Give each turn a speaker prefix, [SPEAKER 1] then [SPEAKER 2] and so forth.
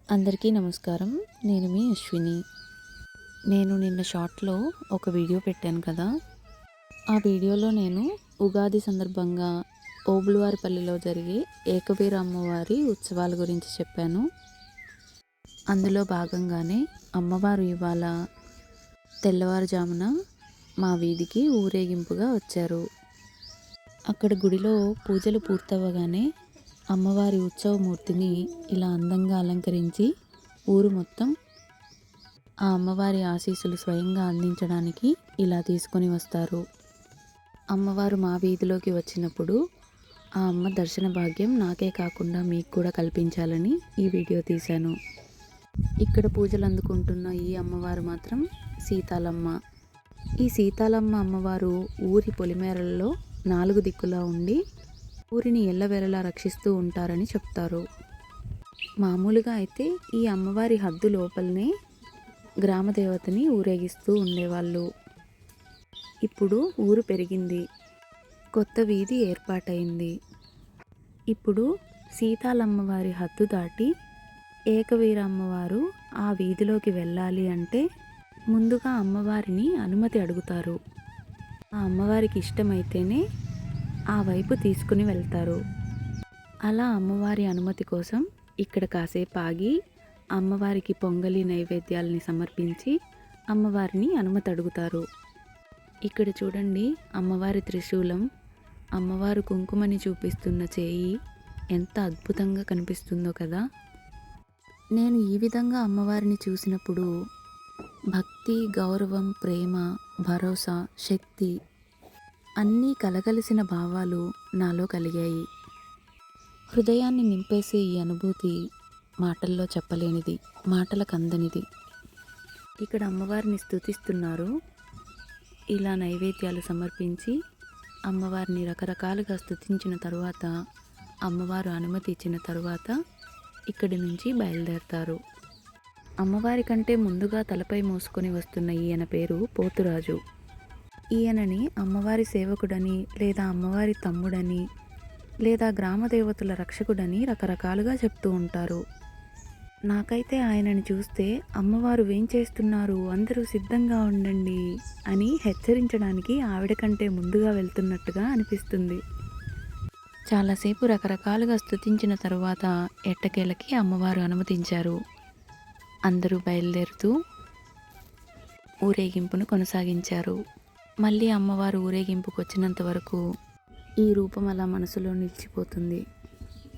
[SPEAKER 1] అందరికీ నమస్కారం. నేను మీ అశ్విని. నేను నిన్న షార్ట్‌లో ఒక వీడియో పెట్టాను కదా! ఆ వీడియోలో నేను ఉగాది సందర్భంగా ఓబుళవారిపల్లిలో జరిగే ఏకవీర అమ్మవారి ఉత్సవాల గురించి చెప్పాను. అందులో భాగంగానే అమ్మవారు ఇవాళ తెల్లవారుజామున మా వీధికి ఊరేగింపుగా వచ్చారు. అక్కడ గుడిలో పూజలు పూర్తవ్వగానే అమ్మవారి ఉత్సవమూర్తిని ఇలా అందంగా అలంకరించి ఊరు మొత్తం ఆ అమ్మవారి ఆశీస్సులు స్వయంగా అందించడానికి ఇలా తీసుకొని వస్తారు. అమ్మవారు మా వీధిలోకి వచ్చినప్పుడు ఆ అమ్మ దర్శన భాగ్యం నాకే కాకుండా మీకు కూడా కల్పించాలని ఈ వీడియో తీశాను. ఇక్కడ పూజలు అందుకుంటున్న ఈ అమ్మవారు మాత్రం సీతాలమ్మ. ఈ సీతాలమ్మ అమ్మవారు ఊరి పొలిమేరల్లో 4 దిక్కులా ఉండి ఊరిని ఎల్లవేళలా రక్షిస్తూ ఉంటారని చెప్తారు. మామూలుగా అయితే ఈ అమ్మవారి హద్దు లోపలనే గ్రామదేవతని ఊరేగిస్తూ ఉండేవాళ్ళు. ఇప్పుడు ఊరు పెరిగింది, కొత్త వీధి ఏర్పాటైంది. ఇప్పుడు సీతాలమ్మవారి హద్దు దాటి ఏకవీర అమ్మవారు ఆ వీధిలోకి వెళ్ళాలి అంటే ముందుగా అమ్మవారిని అనుమతి అడుగుతారు. ఆ అమ్మవారికి ఇష్టమైతేనే ఆ వైపు తీసుకుని వెళ్తారు. అలా అమ్మవారి అనుమతి కోసం ఇక్కడ కాసేపు ఆగి అమ్మవారికి పొంగలి నైవేద్యాలని సమర్పించి అమ్మవారిని అనుమతి అడుగుతారు. ఇక్కడ చూడండి, అమ్మవారి త్రిశూలం, అమ్మవారు కుంకుమని చూపిస్తున్న చేయి ఎంత అద్భుతంగా కనిపిస్తుందో కదా! నేను ఈ విధంగా అమ్మవారిని చూసినప్పుడు భక్తి, గౌరవం, ప్రేమ, భరోసా, శక్తి అన్నీ కలగలిసిన భావాలు నాలో కలిగాయి. హృదయాన్ని నింపేసే ఈ అనుభూతి మాటల్లో చెప్పలేనిది, మాటలకు అందనిది. ఇక్కడ అమ్మవారిని స్తుతిస్తున్నారు. ఇలా నైవేద్యాలు సమర్పించి అమ్మవారిని రకరకాలుగా స్తుతించిన తరువాత, అమ్మవారు అనుమతి ఇచ్చిన తరువాత ఇక్కడి నుంచి బయలుదేరతారు. అమ్మవారి కంటే ముందుగా తలపై మోసుకొని వస్తున్న ఈయన పేరు పోతురాజు. ఈయనని అమ్మవారి సేవకుడని, లేదా అమ్మవారి తమ్ముడని, లేదా గ్రామదేవతల రక్షకుడని రకరకాలుగా చెప్తూ ఉంటారు. నాకైతే ఆయనని చూస్తే అమ్మవారు వేంచేస్తున్నారు, అందరూ సిద్ధంగా ఉండండి అని హెచ్చరించడానికి ఆవిడ కంటే ముందుగా వెళ్తున్నట్టుగా అనిపిస్తుంది. చాలాసేపు రకరకాలుగా స్తుతించిన తరువాత ఎట్టకేలకి అమ్మవారు అనుమతించారు. అందరూ బయలుదేరుతూ ఊరేగింపును కొనసాగించారు. మళ్ళీ అమ్మవారు ఊరేగింపుకు వచ్చినంత వరకు ఈ రూపం అలా మనసులో నిలిచిపోతుంది.